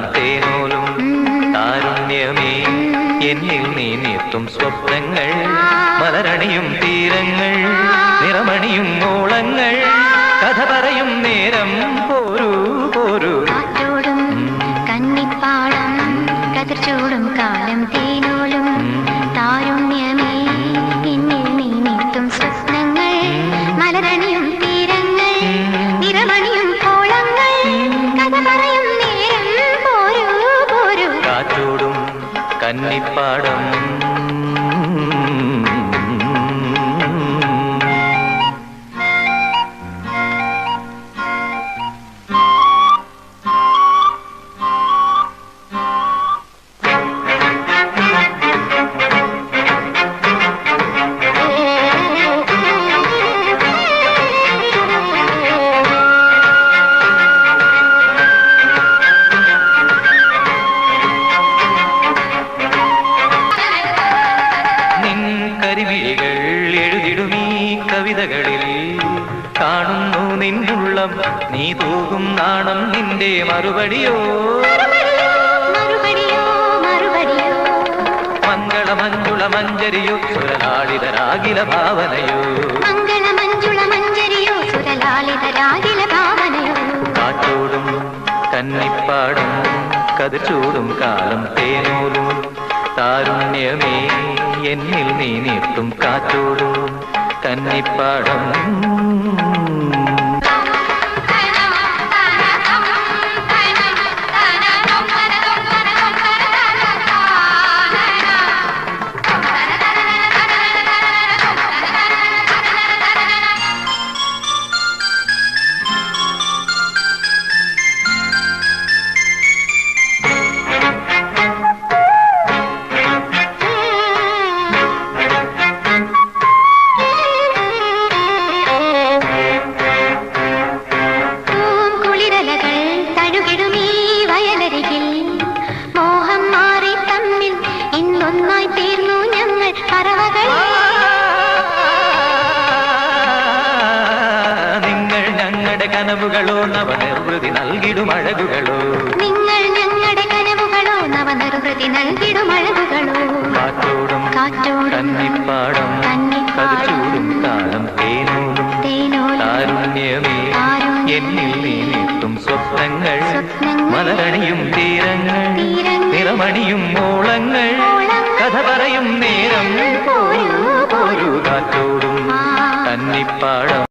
കാലം തേനോലും താരുണ്യമേ എന്നിൽ നീ നീർത്തും സ്വപ്നങ്ങൾ മലരണിയും തീരങ്ങൾ നിറമണിയും ഓളങ്ങൾ കഥ പറയും നേരം പോരൂ പോരൂ കന്നിപ്പാടം കതിർച്ചൂടും കാലം തേനോലും താരുണ്യമേ എന്നിൽ നീ നീർത്തും സ്വപ്നങ്ങൾ മലരണിയും തീരങ്ങൾ നിറമണിയും ഓളങ്ങൾ കഥ പറയും നേരം പോരൂ പോരൂ കാറ്റോടും കന്നിപ്പാടം കരിമിഴികൾ എഴുതിടുമീ കവിതകളിൽ കാണുന്നു നിന്നുള്ളം നീ തൂകും നാണം നിന്റെ മറുപടിയോ മംഗളമഞ്ജുള മഞ്ജരിയോ സുരലാളിതരാകില ഭാവനയോ കാറ്റോടും കന്നിപ്പാടും കതിർച്ചൂടും കാലം തേനോലും താരുണ്യമേ എന്നിൽ നീ നീർത്തും കാറ്റോടും കന്നിപ്പാടം നിങ്ങൾ ഞങ്ങളുടെ കനവുകളോ നവനിർവൃതി നൽകിടും അഴകുകളോ നിങ്ങൾ ഞങ്ങളുടെ കനവുകളോ നവനിർവൃതി നൽകിടും അഴകുകളോ കാറ്റോടും കന്നിപ്പാടം കതിർച്ചൂടും കാലം തേനോലും താരുണ്യമേ എന്നിൽ നീ നീർത്തും സ്വപ്നങ്ങൾ മലരണിയും തീരങ്ങൾ നിറമണിയും ഓളങ്ങൾ കഥ പറയും നേരം പോരൂ പോരൂ കാറ്റോടും കന്നിപ്പാടം